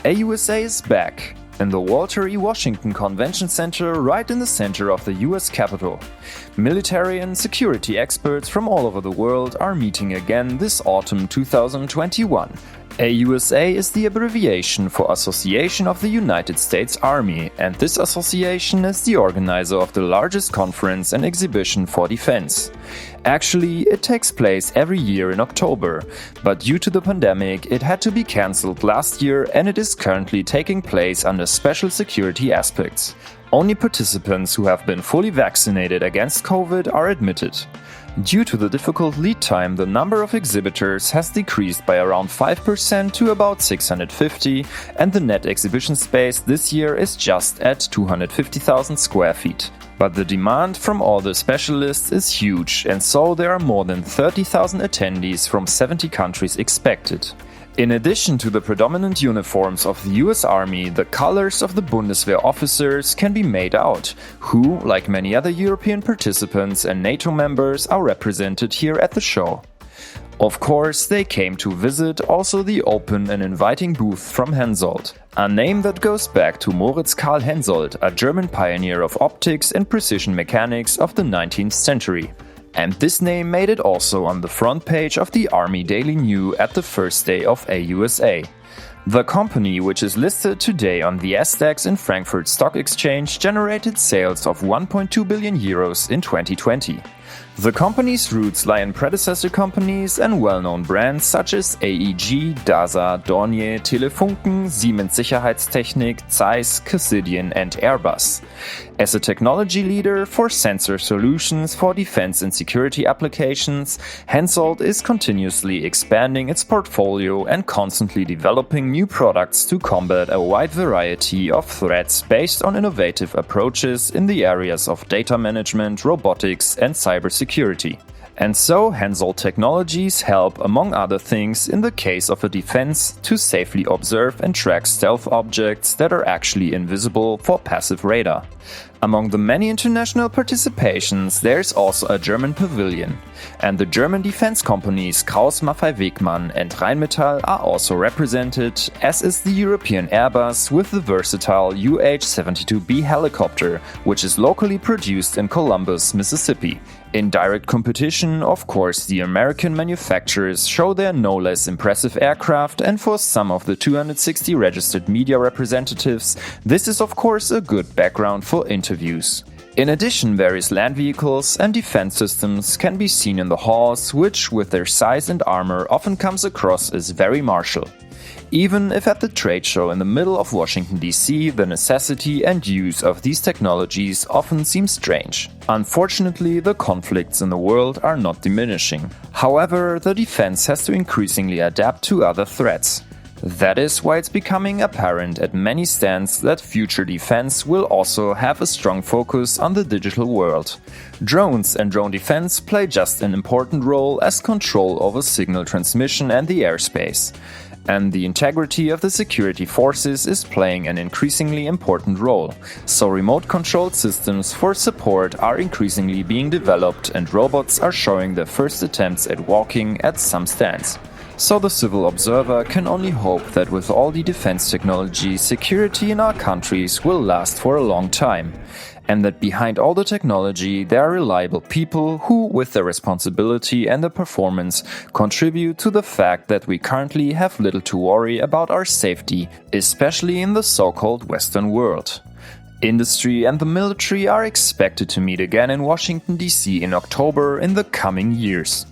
AUSA is back in the Walter E. Washington Convention Center right in the center of the US Capitol. Military and security experts from all over the world are meeting again this autumn 2021. AUSA is the abbreviation for Association of the United States Army, and this association is the organizer of the largest conference and exhibition for defense. Actually, it takes place every year in October, but due to the pandemic, it had to be cancelled last year and it is currently taking place under special security aspects. Only participants who have been fully vaccinated against COVID are admitted. Due to the difficult lead time, the number of exhibitors has decreased by around 5% to about 650, and the net exhibition space this year is just at 250,000 square feet. But the demand from all the specialists is huge, and so there are more than 30,000 attendees from 70 countries expected. In addition to the predominant uniforms of the US Army, the colors of the Bundeswehr officers can be made out, who, like many other European participants and NATO members, are represented here at the show. Of course, they came to visit also the open and inviting booth from Hensoldt, a name that goes back to Moritz Karl Hensoldt, a German pioneer of optics and precision mechanics of the 19th century. And this name made it also on the front page of the Army Daily News at the first day of AUSA. The company, which is listed today on the SDAX in Frankfurt Stock Exchange, generated sales of 1.2 billion euros in 2020. The company's roots lie in predecessor companies and well-known brands such as AEG, DASA, Dornier, Telefunken, Siemens Sicherheitstechnik, Zeiss, Cassidian and Airbus. As a technology leader for sensor solutions for defense and security applications, Hensoldt is continuously expanding its portfolio and constantly developing new products to combat a wide variety of threats based on innovative approaches in the areas of data management, robotics and cybersecurity. And so Hensoldt technologies help, among other things, in the case of a defense, to safely observe and track stealth objects that are actually invisible for passive radar. Among the many international participations, there is also a German pavilion. And the German defense companies Krauss-Maffei and Rheinmetall are also represented, as is the European Airbus with the versatile UH-72B helicopter, which is locally produced in Columbus, Mississippi. In direct competition, of course, the American manufacturers show their no less impressive aircraft, and for some of the 260 registered media representatives, this is of course a good background for interviews. In addition, various land vehicles and defense systems can be seen in the halls, which, with their size and armor, often comes across as very martial. Even if at the trade show in the middle of Washington, D.C., the necessity and use of these technologies often seems strange. Unfortunately, the conflicts in the world are not diminishing. However, the defense has to increasingly adapt to other threats. That is why it's becoming apparent at many stands that future defense will also have a strong focus on the digital world. Drones and drone defense play just an important role as control over signal transmission and the airspace. And the integrity of the security forces is playing an increasingly important role, so remote-controlled systems for support are increasingly being developed and robots are showing their first attempts at walking at some stands. So the civil observer can only hope that with all the defense technology, security in our countries will last for a long time. And that behind all the technology, there are reliable people who, with their responsibility and their performance, contribute to the fact that we currently have little to worry about our safety, especially in the so-called Western world. Industry and the military are expected to meet again in Washington, D.C. in October in the coming years.